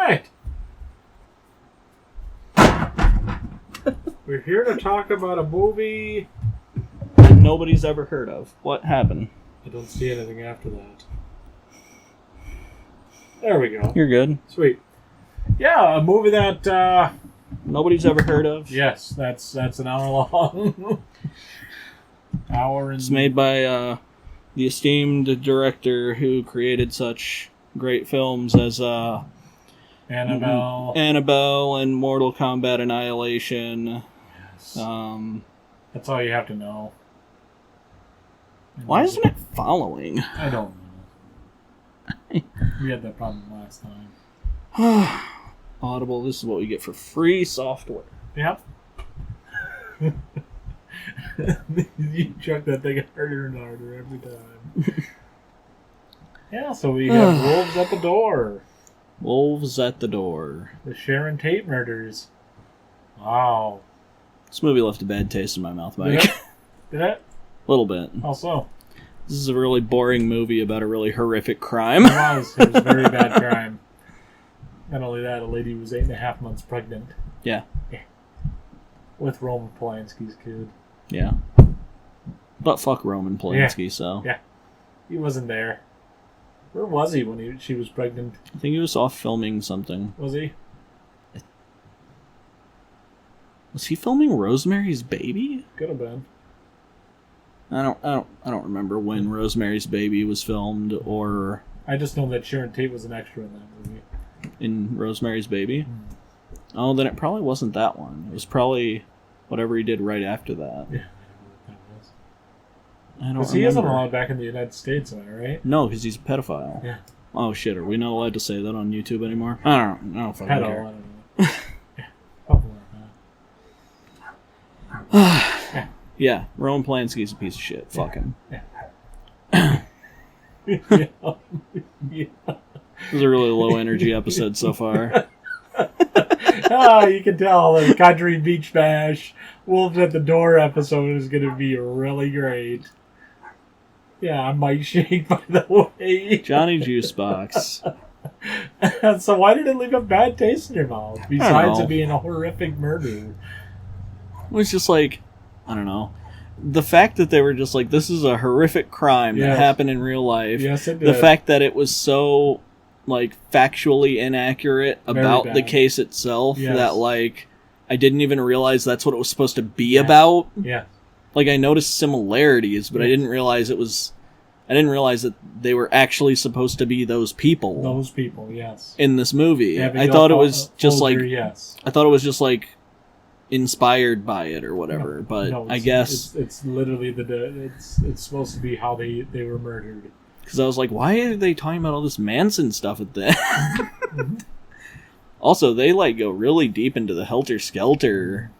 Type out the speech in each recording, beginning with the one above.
right. We're here to talk about a movie that nobody's ever heard of. What happened? I don't see anything after that. There we go. You're good. Sweet. Yeah, a movie that nobody's ever heard of. Yes, that's an hour long. It's made by the esteemed director who created such great films as Annabelle and Mortal Kombat Annihilation. Yes. That's all you have to know. Why isn't it following? I don't know. We had that problem last time. Audible, this is what we get for free software. Yep. You chuck that thing harder and harder every time. Yeah, so we have Wolves at the Door. Wolves at the Door. The Sharon Tate murders. Wow. This movie left a bad taste in my mouth, Mike. Did it? A little bit. How so? This is a really boring movie about a really horrific crime. It was a very bad crime. Not only that, a lady was 8.5 months pregnant. Yeah. With Roman Polanski's kid. Yeah. But fuck Roman Polanski, so. Yeah. He wasn't there. Where was he when she was pregnant? I think he was off filming something. Was he? Was he filming Rosemary's Baby? Could have been. I don't remember when Rosemary's Baby was filmed or I just know that Sharon Tate was an extra in that movie. In Rosemary's Baby? Oh, then it probably wasn't that one. It was probably whatever he did right after that. Yeah, I don't know what that was. I don't remember. He isn't allowed back in the United States, am I right? No, because he's a pedophile. Yeah. Oh shit, are we not allowed to say that on YouTube anymore? I don't know. I don't know. Yeah. Yeah, Roman Polanski's a piece of shit. Fuck him. Yeah. Yeah. This is a really low energy episode so far. You can tell the Conjuring Beach Bash Wolves at the Door episode is going to be really great. Yeah, I'm Mikeshake, by the way. Johnny Juicebox. So why did it leave a bad taste in your mouth? Besides it being a horrific murder. It was just like, I don't know. The fact that they were just like, this is a horrific crime that happened in real life. Yes, it did. The fact that it was so, like, factually inaccurate about the case itself that, like, I didn't even realize that's what it was supposed to be about. Yeah. Like, I noticed similarities, but I didn't realize it was... I didn't realize that they were actually supposed to be those people. Those people, yes. In this movie. Yeah, I thought it was just older, like... Yes. I thought it was just like... inspired by it or whatever, but no, I guess it's literally it's supposed to be how they were murdered. Because I was like, why are they talking about all this Manson stuff at the end? Also, they like go really deep into the Helter Skelter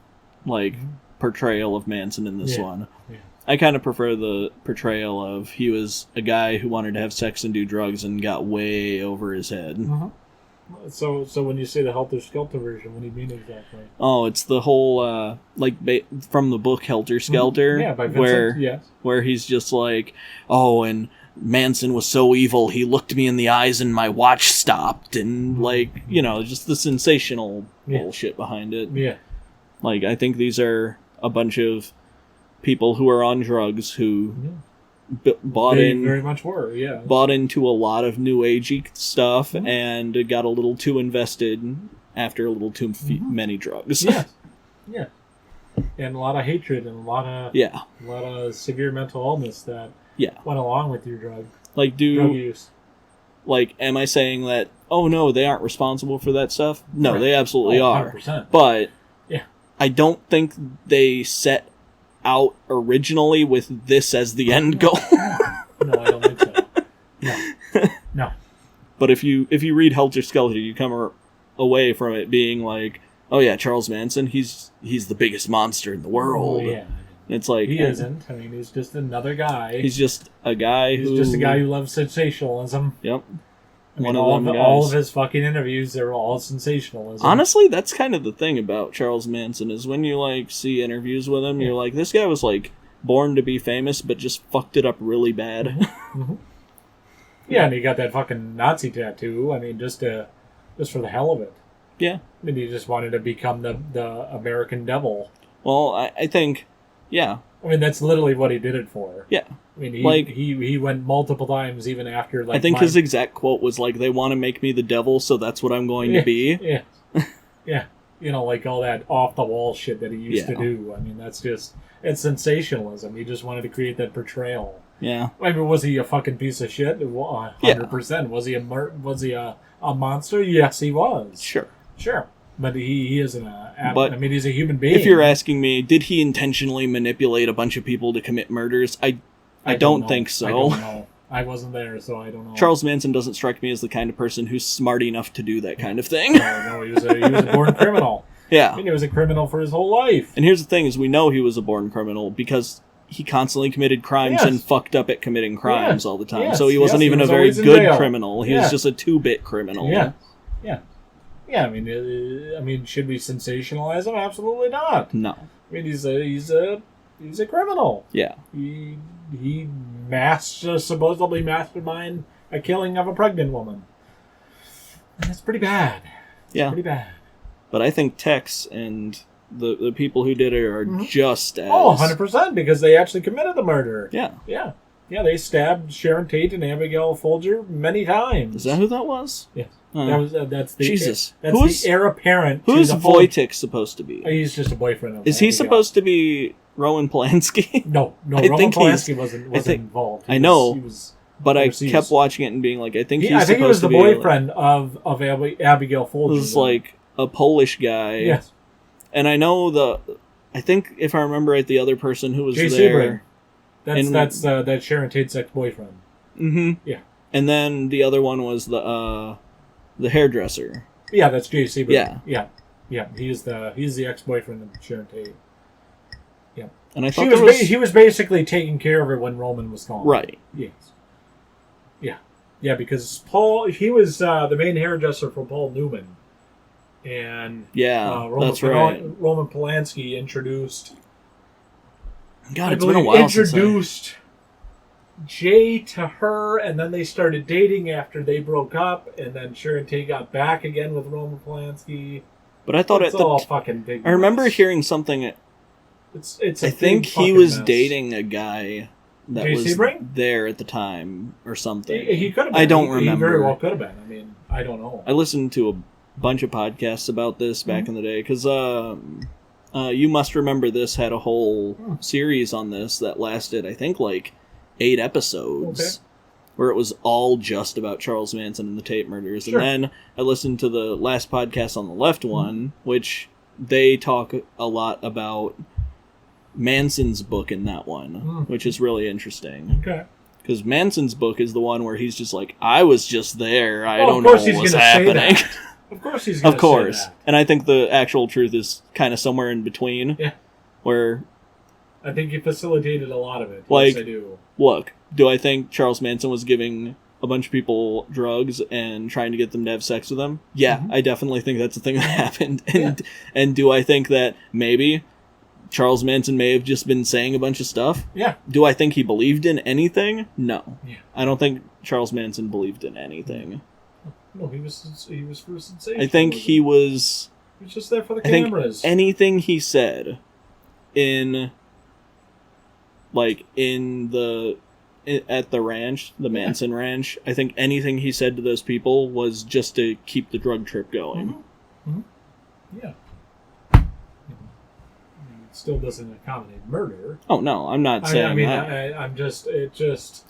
like portrayal of Manson in this one. Yeah. I kind of prefer the portrayal of he was a guy who wanted to have sex and do drugs and got way over his head. So when you say the Helter Skelter version, what do you mean exactly? Oh, it's the whole, from the book Helter Skelter. Yeah, by Vincent, where he's just like, oh, and Manson was so evil, he looked me in the eyes and my watch stopped, and, like, you know, just the sensational bullshit behind it. Yeah. Like, I think these are a bunch of people who are on drugs who... very much were, yeah. Bought into a lot of new agey stuff and got a little too invested after a little too many drugs. Yeah, and a lot of hatred and a lot of severe mental illness that went along with your drug use. Like, am I saying that? Oh no, they aren't responsible for that stuff. No, they absolutely are. 100%. But I don't think they set out originally with this as the end goal. No, I don't think so. No. But if you read Helter Skelter, you come away from it being like, oh yeah, Charles Manson, he's the biggest monster in the world. Oh, yeah. It's like he isn't. I mean, he's just another guy. He's just a guy who loves sensationalism. Yep. I mean, all of his fucking interviews, they're all sensationalism. Honestly, that's kind of the thing about Charles Manson, is when you, like, see interviews with him, you're like, this guy was, like, born to be famous, but just fucked it up really bad. Yeah, and he got that fucking Nazi tattoo. I mean, just to just for the hell of it. Yeah. I mean, he just wanted to become the American devil. Well, I think, yeah. I mean, that's literally what he did it for. Yeah. I mean, he went multiple times even after, like... I think his exact quote was, like, they want to make me the devil, so that's what I'm going to be. Yeah. Yeah. You know, like all that off-the-wall shit that he used to do. I mean, that's just... It's sensationalism. He just wanted to create that portrayal. Yeah. I mean, was he a fucking piece of shit? 100%. Was he a monster? Yes, he was. Sure. But he isn't I mean, he's a human being. If you're asking me, did he intentionally manipulate a bunch of people to commit murders? I don't think so. I don't know. I wasn't there, so I don't know. Charles Manson doesn't strike me as the kind of person who's smart enough to do that kind of thing. No, he was a born criminal. Yeah. I mean, he was a criminal for his whole life. And here's the thing, is we know he was a born criminal because he constantly committed crimes and fucked up at committing crimes all the time. Yes. So he wasn't even a very good criminal. He was just a 2-bit criminal. Yeah. I mean, should we sensationalize him? Absolutely not. No. I mean, he's a criminal. Yeah. He supposedly mastermind a killing of a pregnant woman. And that's pretty bad. Yeah. Pretty bad. But I think Tex and the people who did it are just as... 100%, because they actually committed the murder. Yeah. Yeah. Yeah, they stabbed Sharon Tate and Abigail Folger many times. Is that who that was? Yes. That's the Jesus. That's the heir apparent. Who's Wojtek supposed to be? He's just a boyfriend of Is he supposed to be Roman Polanski? No, Roman Polanski wasn't involved. I know. He was but overseas. I kept watching it and being like, I think he was the boyfriend of Abigail Folger. It was like a Polish guy. Yes. And I know I think if I remember right, the other person who was Jay there. Sebring. That's Sharon Tate's ex-boyfriend. Mm-hmm. Yeah. And then the other one was the hairdresser. Yeah, that's Jay Sebring. Yeah. Yeah. He's the ex-boyfriend of Sharon Tate. Yeah. And I thought he was basically taking care of her when Roman was gone. Right. Yes. Yeah. Yeah, because he was the main hairdresser for Paul Newman. And that's right. Roman Polanski introduced... God, it's been a while introduced Jay to her, and then they started dating after they broke up, and then Sharon Tate got back again with Roman Polanski. But I thought it's all fucking big. I remember hearing something. It's. I think he was dating a guy that Jay was Sebring? there at the time or something. He could have been. I don't remember. He very well could have been. I mean, I don't know. I listened to a bunch of podcasts about this back in the day because You Must Remember This had a whole series on this that lasted, I think, like 8 episodes, where it was all just about Charles Manson and the Tate murders. Sure. And then I listened to the last podcast on the left one, which they talk a lot about Manson's book in that one, which is really interesting. Okay. Because Manson's book is the one where he's just like, I was just there, I don't know what was happening. Of course he's going to say that. And I think the actual truth is kind of somewhere in between. Yeah. Where... I think he facilitated a lot of it. Like, yes, I do. Look, do I think Charles Manson was giving a bunch of people drugs and trying to get them to have sex with them? Yeah, I definitely think that's a thing that happened. And do I think that maybe Charles Manson may have just been saying a bunch of stuff? Yeah. Do I think he believed in anything? No. Yeah. I don't think Charles Manson believed in anything. No, he was for sensation. I think he was... He was just there for the cameras. Anything he said at the ranch, the Manson ranch, I think anything he said to those people was just to keep the drug trip going. Yeah. It still doesn't accommodate murder. Oh no, I'm not saying that.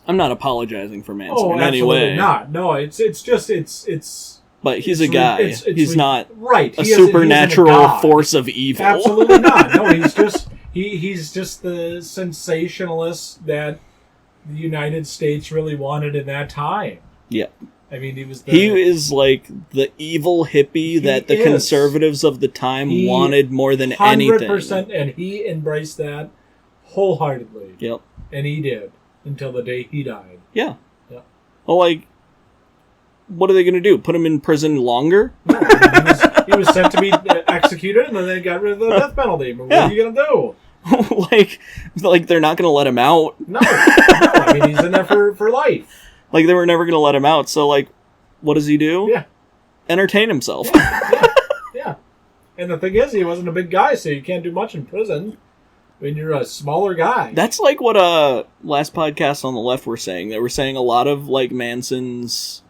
I'm not apologizing for Manson in any way. Not. No, it's. But he's a guy. He's not right. A supernatural force of evil. Absolutely not. No, he's just the sensationalist that the United States really wanted in that time. Yeah. I mean, he is like the evil hippie that the conservatives of the time wanted more than anything. 100%, and he embraced that wholeheartedly. Yep. And he did until the day he died. Yeah. Well, what are they going to do? Put him in prison longer? No, he was sent to be executed, and then they got rid of the death penalty. But what are you going to do? like they're not going to let him out. No. I mean, he's in there for life. Like, they were never going to let him out, so, what does he do? Yeah. entertain himself. Yeah. And the thing is, he wasn't a big guy, so you can't do much in prison when you're a smaller guy. That's like what last podcast on the left were saying. They were saying a lot of like Manson's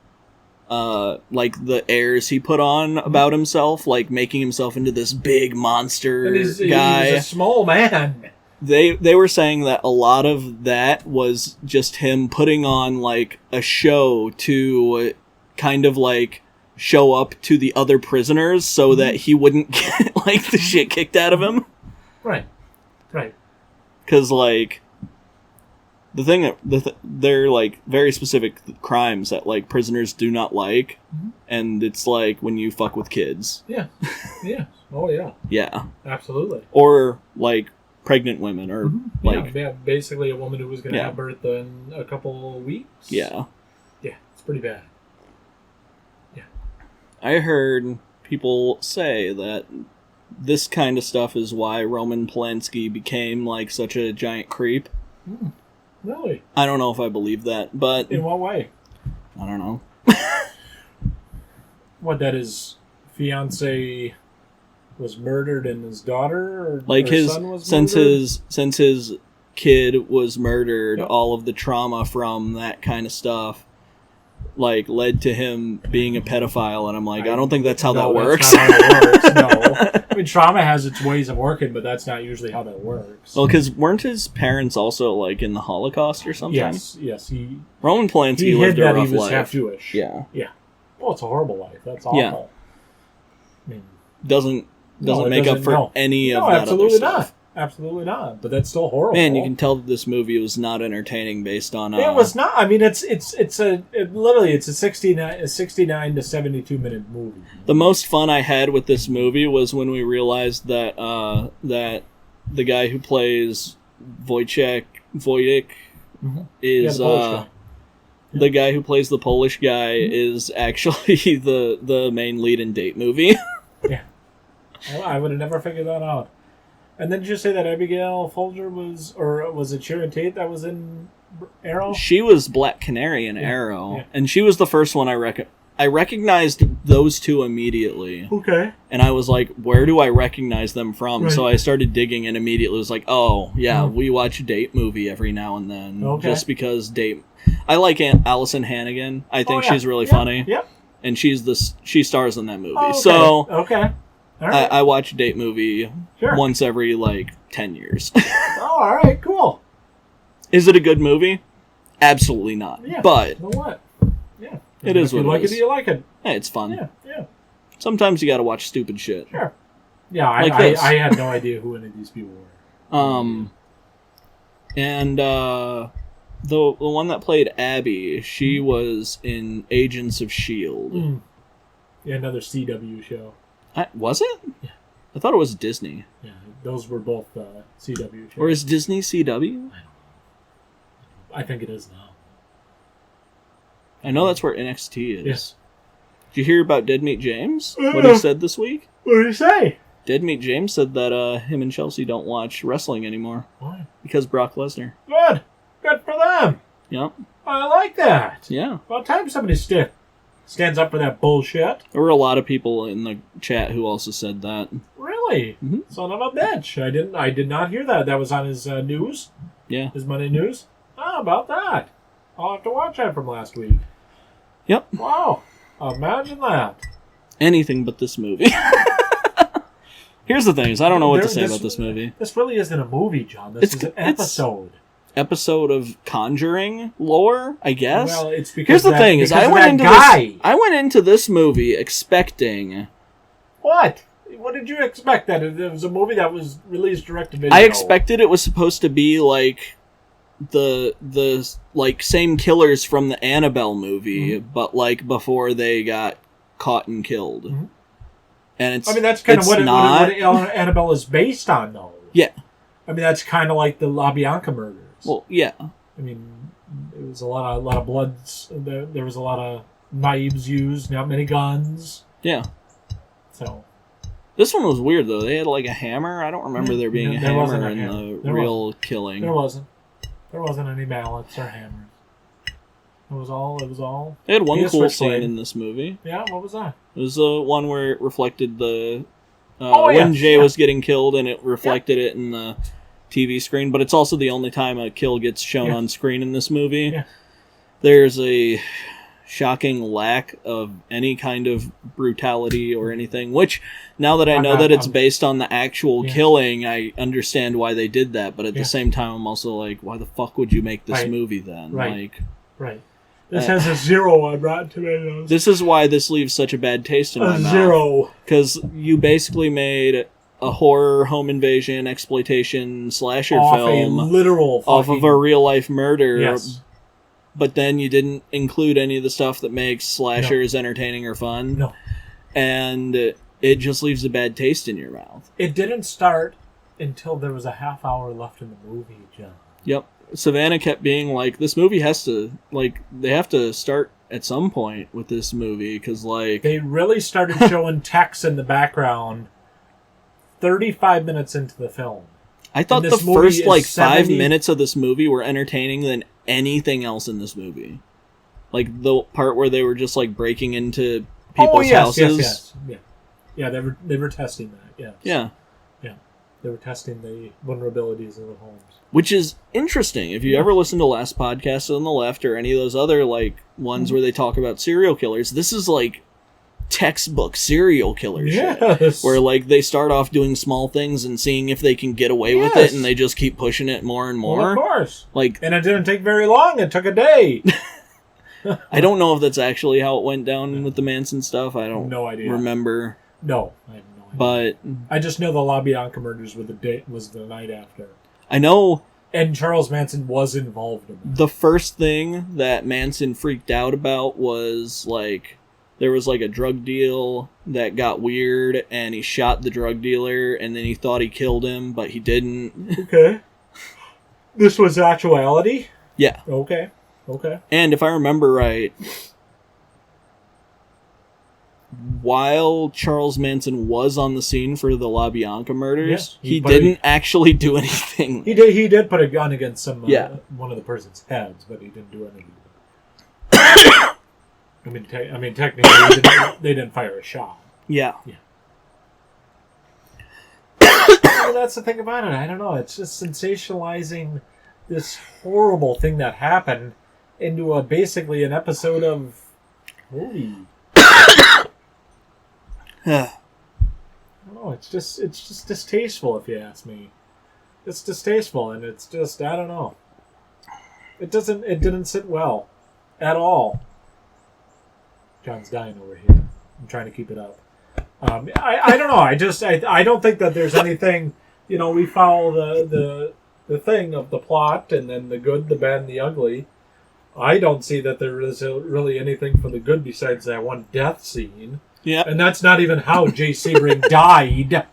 like the airs he put on about himself, like making himself into this big monster guy. He's a small man. They were saying that a lot of that was just him putting on like a show to kind of like show up to the other prisoners so that he wouldn't get like the shit kicked out of him. Right. Because like they're like very specific crimes that like prisoners do not like, and it's like when you fuck with kids. Yeah. Oh yeah. Yeah. Absolutely. Or like pregnant women, or like basically a woman who was going to have birth in a couple of weeks. Yeah. Yeah, it's pretty bad. Yeah. I heard people say that this kind of stuff is why Roman Polanski became like such a giant creep. Really? I don't know if I believe that, but in what way? I don't know. What, that his fiance was murdered and his daughter, or like his son was since his kid was murdered, all of the trauma from that kind of stuff like led to him being a pedophile, and I'm like, I don't think that's how that works. That's not how it works. No. I mean, trauma has its ways of working, but that's not usually how that works. Well, because weren't his parents also like in the Holocaust or something? Yes. Roman Polanski lived a rough life. He was half Jewish. Yeah. Well, it's a horrible life. That's awful. Yeah. I mean, doesn't make up for any of that absolutely other stuff. Not. Absolutely not. But that's still horrible. Man, you can tell that this movie was not entertaining based on. It was not. I mean, it's a 69 to 72 minute movie. The most fun I had with this movie was when we realized that that the guy who plays Wojciech is the guy who plays the Polish guy is actually the main lead in Date movie. Yeah, I would have never figured that out. And then did you say that Abigail Folger was it Sharon Tate that was in Arrow? She was Black Canary in Arrow, and she was the first one I recognized those two immediately. Okay. And I was like, where do I recognize them from? Right. So I started digging and immediately was like, oh, yeah, we watch a Date movie every now and then. Okay. Just because Date... I like Allison Hannigan. I think she's really funny. Yep. And she stars in that movie. Oh, okay. So okay. All right. I watch a Date movie once every, 10 years. Oh, all right, cool. Is it a good movie? Absolutely not. Yeah. But... You know what? Yeah. It is what it is. You like it. Hey, it's fun. Yeah. Sometimes you gotta watch stupid shit. Sure. Yeah, Like I had no idea who any of these people were. And the one that played Abby, she was in Agents of S.H.I.E.L.D. Yeah, another CW show. Was it? Yeah. I thought it was Disney. Yeah, those were both CW shows. Or is Disney CW? I don't know. I think it is now. I know that's where NXT is. Yes. Did you hear about Dead Meat James? What he said this week? What did he say? Dead Meat James said that him and Chelsea don't watch wrestling anymore. Why? Because Brock Lesnar. Good. Good for them. Yep. I like that. Yeah. About time somebody stands up for that bullshit. There were a lot of people in the chat who also said that. Really? Mm-hmm. Son of a bitch. I did not hear that. That was on his news? Yeah. His Monday news? How about that? I'll have to watch that from last week. Yep. Wow. Imagine that. Anything but this movie. Here's the thing, is I don't know what to say about this movie. This really isn't a movie, John. This is an episode. Episode of Conjuring lore, I guess. Well, it's because here's the thing: is I went into this movie expecting what? What did you expect? That it was a movie that was released direct to video. I expected it was supposed to be like the same killers from the Annabelle movie, but like before they got caught and killed. Mm-hmm. And it's. I mean, that's kind of what not... Annabelle is based on, though. Yeah. I mean, that's kind of like the La Bianca murders. Well, yeah. I mean, it was a lot of bloods. There was a lot of knives used, not many guns. Yeah. So. This one was weird, though. They had like a hammer. I don't remember there being a hammer in the real killing. There wasn't any mallets or hammers. It was all. They had one PS cool Switch scene played. in this movie. Yeah, what was that? It was the one where it reflected the Oh, when yes, Jay yeah. was getting killed, and it reflected it in the TV screen. But it's also the only time a kill gets shown on screen in this movie. Yeah. There's a shocking lack of any kind of brutality or anything, which, now that I know that it's based on the actual killing, I understand why they did that, but at the same time, I'm also like, why the fuck would you make this movie then? Right. Like, Right. This has a 0 on Rotten Tomatoes. this is why this leaves such a bad taste in my mouth. 0. Because you basically made a horror, home invasion, exploitation, slasher Off film a literal off of a real-life murder. Yes. But then you didn't include any of the stuff that makes slashers entertaining or fun. No. And it just leaves a bad taste in your mouth. It didn't start until there was a half hour left in the movie, John. Yep. Savannah kept being like, this movie has to, like, they have to start at some point with this movie, because, like... They really started showing text in the background 35 minutes into the film. I thought the first, 5 minutes of this movie were entertaining than anything else in this movie. Like, the part where they were just, like, breaking into people's houses. Yes. Yeah, they were testing that, yes. Yeah. Yeah. They were testing the vulnerabilities of the homes. Which is interesting. If you ever listen to Last Podcast on the Left or any of those other, like, ones where they talk about serial killers, this is, like, textbook serial killer shit. Where, like, they start off doing small things and seeing if they can get away with it, and they just keep pushing it more and more. Well, of course. Like, and it didn't take very long. It took a day. I don't know if that's actually how it went down with the Manson stuff. I don't remember. No, I have no idea. But I just know the LaBianca murders was the night after. I know. And Charles Manson was involved in that. The first thing that Manson freaked out about was, like, there was, like, a drug deal that got weird, and he shot the drug dealer, and then he thought he killed him, but he didn't. Okay. This was actuality? Yeah. Okay. And if I remember right, while Charles Manson was on the scene for the LaBianca murders, he didn't actually do anything. He did put a gun against one of the person's heads, but he didn't do anything. I mean, technically, they didn't fire a shot. Yeah. I mean, that's the thing about it. I don't know. It's just sensationalizing this horrible thing that happened into basically an episode of holy. I don't know. It's just distasteful, if you ask me. It's distasteful, and it's just, I don't know. It didn't sit well at all. John's dying over here. I'm trying to keep it up. I don't know. I don't think that there's anything. You know, we follow the thing of the plot, and then the good, the bad, and the ugly. I don't see that there is really anything for the good besides that one death scene. Yeah. And that's not even how Jay Sebring died.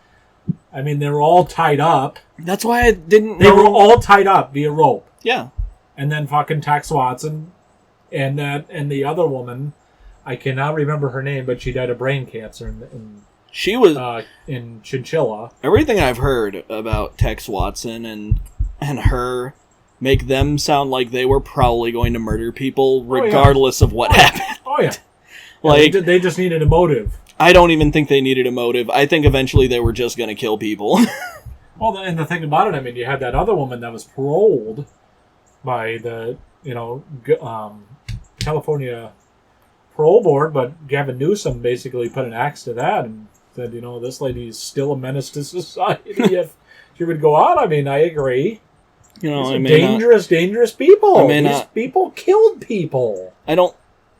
I mean, they were all tied up. That's why I didn't know. They were all tied up via rope. Yeah. And then fucking Tex Watson and the other woman, I cannot remember her name, but she died of brain cancer she was in Chinchilla. Everything I've heard about Tex Watson and her make them sound like they were probably going to murder people regardless of what happened. Oh yeah. Like, they just needed a motive. I don't even think they needed a motive. I think eventually they were just going to kill people. Well, and the thing about it, I mean, you had that other woman that was paroled by the, California parole board, but Gavin Newsom basically put an axe to that and said, this lady's still a menace to society if she would go out. I mean, I agree. Dangerous people. These people killed people. I don't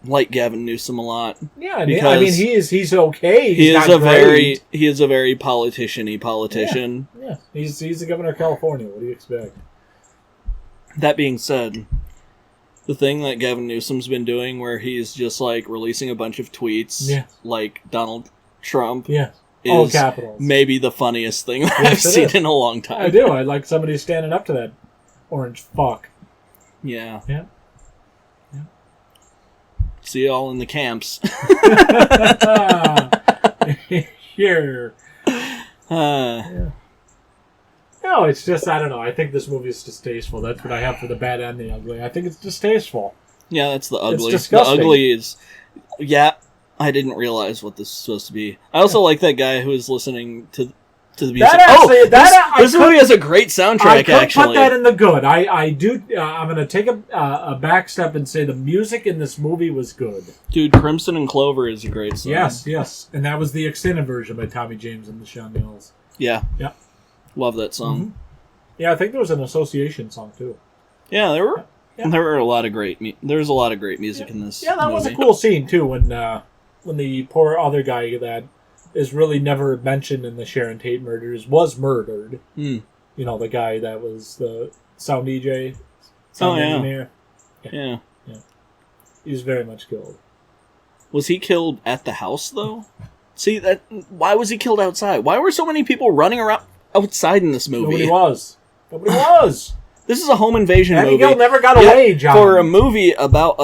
like Gavin Newsom a lot. Yeah, I mean he's okay. He is a very politician-y politician. Yeah. He's the governor of California. What do you expect? That being said, the thing that Gavin Newsom's been doing where he's just like releasing a bunch of tweets like Donald Trump is capitals. Maybe the funniest thing that I've seen in a long time. I do. I like somebody standing up to that orange fuck. Yeah. Yeah. See you all in the camps. Here. Yeah. No, it's just, I don't know. I think this movie is distasteful. That's what I have for the bad and the ugly. I think it's distasteful. Yeah, that's the ugly. It's disgusting. The ugly is... Yeah, I didn't realize what this is supposed to be. I also like that guy who is listening to the music. This movie has a great soundtrack, I could actually. put that in the good. I do... I'm going to take a back step and say the music in this movie was good. Dude, Crimson and Clover is a great song. Yes. And that was the extended version by Tommy James and the Sean Mills. Yeah. Yeah. Love that song. Mm-hmm. Yeah, I think there was an association song, too. Yeah, there were... Yeah. There were a lot of great. There's a lot of great music in this. Yeah, that movie. was a cool scene too. When the poor other guy that is really never mentioned in the Sharon Tate murders was murdered. Mm. You know, the guy that was the sound DJ, engineer. Yeah. He was very much killed. Was he killed at the house though? See that? Why was he killed outside? Why were so many people running around outside in this movie? Nobody was. This is a home invasion movie. Abigail never got away, John. For a movie about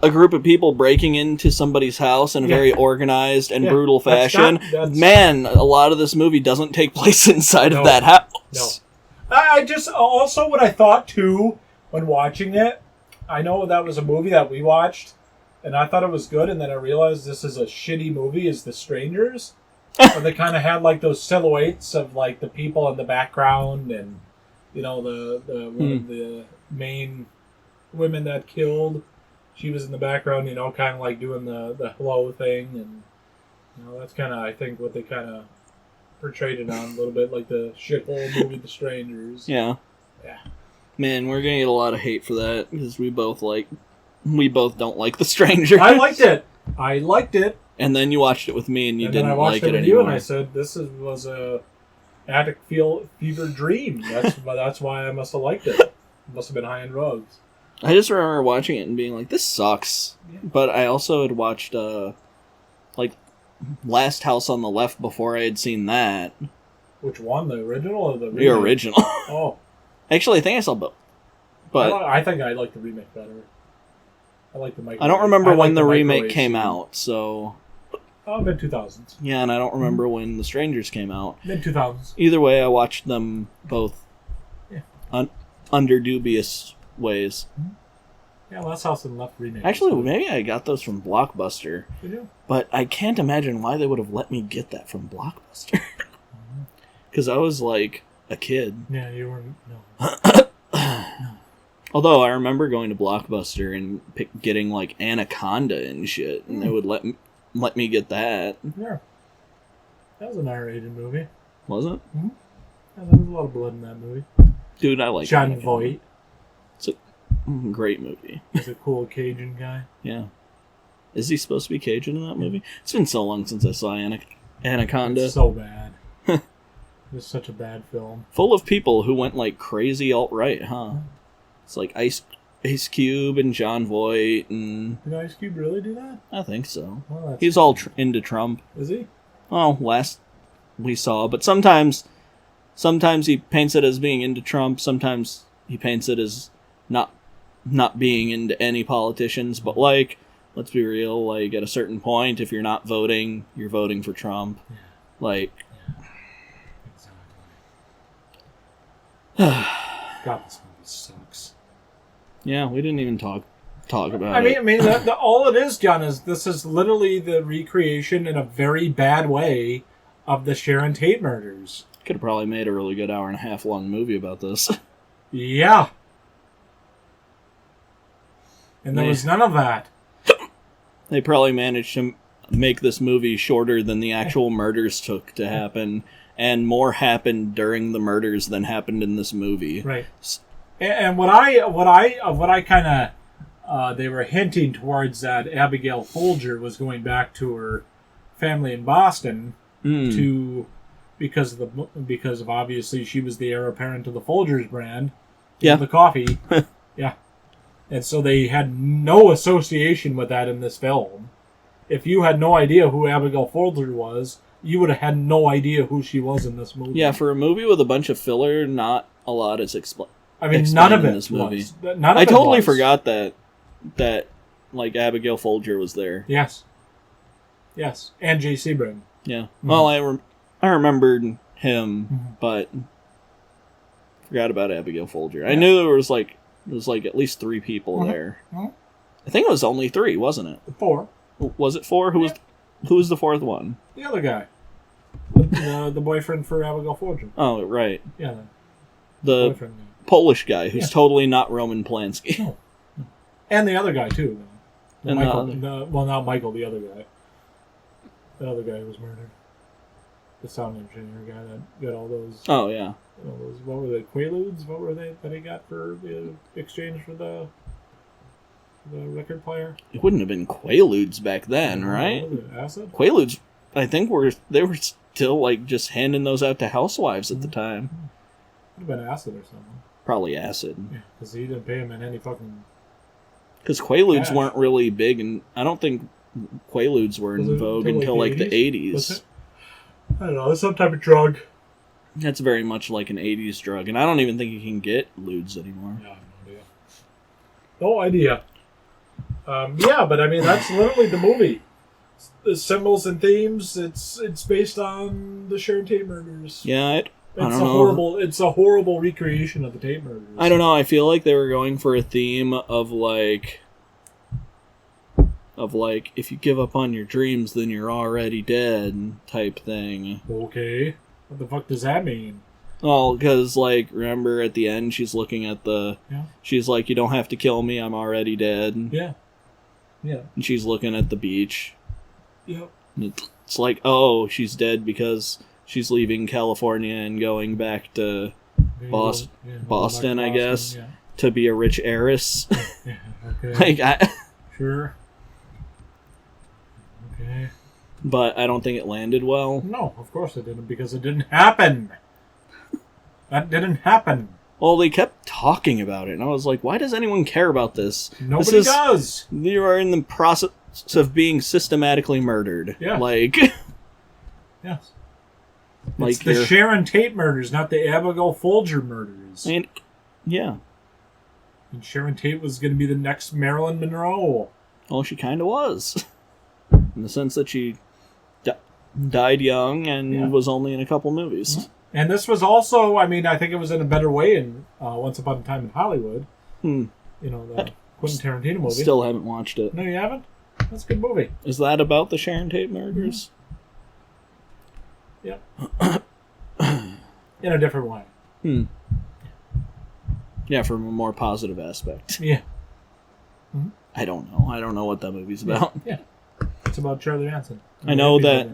a group of people breaking into somebody's house in a very organized and brutal fashion, man, a lot of this movie doesn't take place inside of that house. No. I just, also what I thought too, when watching it, I know that was a movie that we watched, and I thought it was good, and then I realized this is a shitty movie, is The Strangers. Where they kind of had like those silhouettes of like the people in the background, and you know, one of the main women that killed, she was in the background, you know, kind of like doing the hello thing, and you know, that's kind of, I think, what they kind of portrayed it on a little bit, like the shithole movie The Strangers. Yeah. Man, we're gonna get a lot of hate for that because we both don't like The Strangers. I liked it. And then you watched it with me, and you didn't like it anymore. anymore. And I said, "This was a attic fever dream." That's why I must have liked it. It must have been high on drugs. I just remember watching it and being like, "This sucks." Yeah. But I also had watched like Last House on the Left before I had seen that. Which one, the original or the remake? The original. Oh, actually, I think I saw both. But I think I like the remake better. I like the microwave. I don't remember when the remake came out, so. Mid 2000s. Yeah, and I don't remember when The Strangers came out. Mid 2000s. Either way, I watched them both under dubious ways. Mm-hmm. Yeah, Last House on the Left remake. Actually, maybe I got those from Blockbuster. Did you? But I can't imagine why they would have let me get that from Blockbuster. Because I was like a kid. Yeah, you weren't. No. Although I remember going to Blockbuster and getting like Anaconda and shit, and they would let me get that. Yeah. That was an R-rated movie. Was it? Mm-hmm. Yeah, there was a lot of blood in that movie. Dude, I like John Voight. It's a great movie. He's a cool Cajun guy. Yeah. Is he supposed to be Cajun in that movie? It's been so long since I saw Anaconda. It's so bad. It's such a bad film. Full of people who went like crazy alt-right, huh? It's like Ice Cube and John Voight and... Did Ice Cube really do that? I think so. Well, he's all into Trump. Is he? Well, last we saw. But sometimes he paints it as being into Trump. Sometimes he paints it as not being into any politicians. But like, let's be real, like at a certain point, if you're not voting, you're voting for Trump. Yeah. Like... Yeah. Exactly. God, this movie sucks. Yeah, we didn't even talk about it. I mean, all it is, John, is this is literally the recreation in a very bad way of the Sharon Tate murders. Could have probably made a really good hour-and-a-half long movie about this. Yeah. And there was none of that. They probably managed to make this movie shorter than the actual murders took to happen, and more happened during the murders than happened in this movie. Right. And what I kind of they were hinting towards that Abigail Folger was going back to her family in Boston because of obviously she was the heir apparent to the Folgers brand, the coffee, yeah, and so they had no association with that in this film. If you had no idea who Abigail Folger was, you would have had no idea who she was in this movie. Yeah, for a movie with a bunch of filler, not a lot is explained. I mean, none of it this movie. Was. I totally forgot that like Abigail Folger was there. Yes, and Jay Sebring. Yeah. Mm-hmm. Well, I remembered him, but forgot about Abigail Folger. I knew there was like There was like at least 3 people there. Mm-hmm. I think it was only 3, wasn't it? 4. Was it 4? Who was the 4th one? The other guy. The boyfriend for Abigail Fortune. Oh, right. Yeah. The boyfriend. Polish guy who's totally not Roman Polanski. No. And the other guy, too. And Michael, well, not Michael, the other guy. The other guy who was murdered. The sound engineer guy that got all those... Oh, yeah. All those, what were they? Quaaludes? What were they that he got for the exchange for the record player? It wouldn't have been Quaaludes back then, right? Acid? Quaaludes, I think, they were still, like, just handing those out to housewives at the time. Would have been acid or something. Probably acid. Yeah, because he didn't pay him in any fucking... Because Quaaludes cash. weren't really big, and I don't think Quaaludes were in vogue until, like, the 80s. I don't know, it's some type of drug. That's very much like an 80s drug, and I don't even think you can get ludes anymore. Yeah, I have no idea. Yeah, but I mean, that's literally the movie. The symbols and themes, it's based on the Sharon Tate murders. Yeah, I don't know. It's a horrible recreation of the Tate murders. I don't know, I feel like they were going for a theme of like, if you give up on your dreams, then you're already dead type thing. Okay. What the fuck does that mean? Well, because, like, remember at the end, she's looking at she's like, you don't have to kill me, I'm already dead. Yeah. Yeah. And she's looking at the beach. Yep. And it's like, oh, she's dead because she's leaving California and going back to Boston, I guess, to be a rich heiress. Yeah, okay. Sure. Okay. But I don't think it landed well. No, of course it didn't, because it didn't happen. That didn't happen. Well, they kept talking about it, and I was like, why does anyone care about this? Nobody does. You are in the process of being systematically murdered. Yeah. Like... Yes. Like it's the Sharon Tate murders, not the Abigail Folger murders. And, yeah. And Sharon Tate was going to be the next Marilyn Monroe. Well, she kind of was. In the sense that she died young and was only in a couple movies. Mm-hmm. And this was also, I mean, I think it was in a better way in Once Upon a Time in Hollywood. You know, the Quentin Tarantino movie. Still haven't watched it. No, you haven't? That's a good movie. Is that about the Sharon Tate murders? Mm-hmm. Yep. In a different way. Yeah, from a more positive aspect. Yeah. Mm-hmm. I don't know. I don't know what that movie's about. Yeah. It's about Charlie Manson. I know that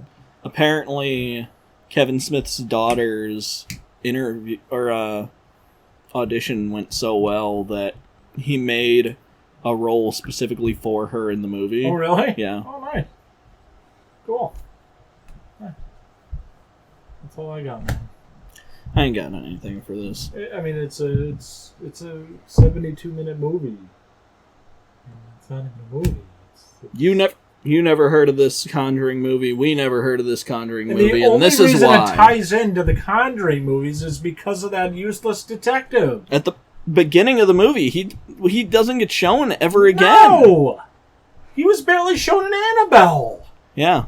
apparently Kevin Smith's daughter's interview or audition went so well that he made a role specifically for her in the movie. Oh, really? Yeah. Oh, nice. Cool. Yeah. That's all I got, man. I ain't got anything for this. I mean, it's a 72-minute movie. It's not even a movie. You never heard of this Conjuring movie. We never heard of this Conjuring movie, and this is the only reason why. it ties into the Conjuring movies is because of that useless detective. At the beginning of the movie, he doesn't get shown ever again. No! He was barely shown in Annabelle. Yeah.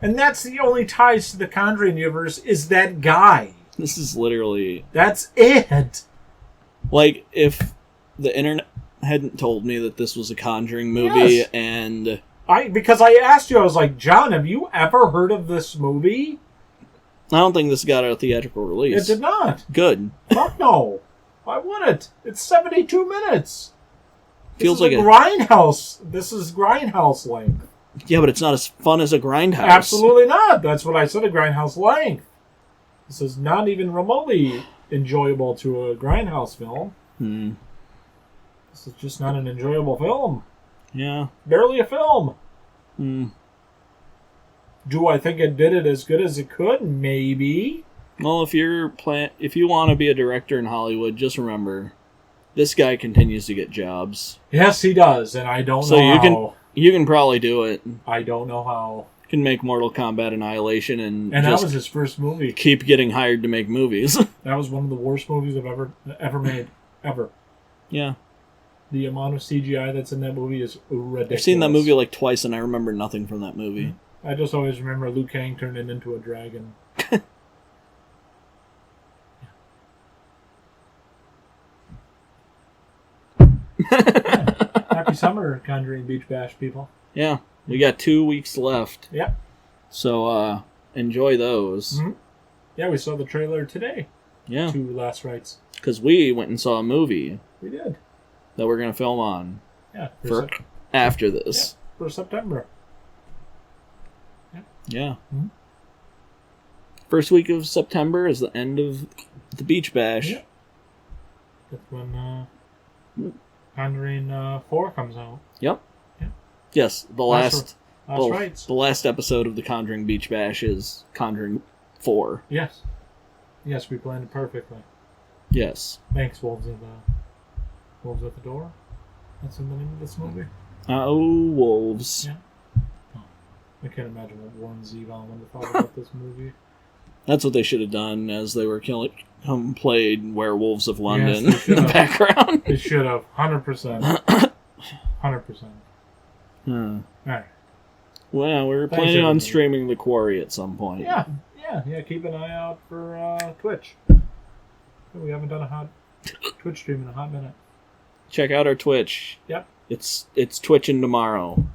And that's the only ties to the Conjuring universe is that guy. This is literally... That's it. Like, if the internet hadn't told me that this was a Conjuring movie, Yes. and... Because I asked you, I was like, John, have you ever heard of this movie? I don't think this got a theatrical release. It did not. Good. Fuck no. Why would it? It's 72 minutes. Feels this like is a Grindhouse. This is Grindhouse length. Yeah, but it's not as fun as a Grindhouse. Absolutely not. That's what I said, a Grindhouse length. This is not even remotely enjoyable to a Grindhouse film. This is just not an enjoyable film. Yeah. Barely a film. Do I think it did it as good as it could? Maybe. Well, if you want to be a director in Hollywood, just remember, this guy continues to get jobs. Yes, he does, and I don't know how. You can probably do it. I don't know how. You can make Mortal Kombat Annihilation and that was his first movie. Keep getting hired to make movies. That was one of the worst movies I've ever made. Ever. Yeah. The amount of CGI that's in that movie is ridiculous. I've seen that movie like twice, and I remember nothing from that movie. I just always remember Liu Kang turning into a dragon. Happy summer, Conjuring Beach Bash people. Yeah, we got 2 weeks left. Yep. So, enjoy those. Mm-hmm. Yeah, we saw the trailer today. Yeah. 2 last rights. Because we went and saw a movie. We did. That we're going to film on. Yeah. For after this. Yeah, for September. Yeah. Mm-hmm. First week of September is the end of the Beach Bash. Yeah. That's when Conjuring 4 comes out. Yep. Yeah. Yes, the last rights. The last episode of the Conjuring Beach Bash is Conjuring 4. Yes. Yes, we planned it perfectly. Yes. Thanks, Wolves at the Door. That's the name of this movie. Oh, wolves. Yeah. Oh, I can't imagine what Warren Zevon would have thought about this movie. That's what they should have done as they were played Werewolves of London yes, in the background. They should have. 100%. 100%. Alright. Well, we're planning on streaming The Quarry at some point. Yeah. Keep an eye out for Twitch. We haven't done a hot Twitch stream in a hot minute. Check out our Twitch. Yep. It's twitching tomorrow.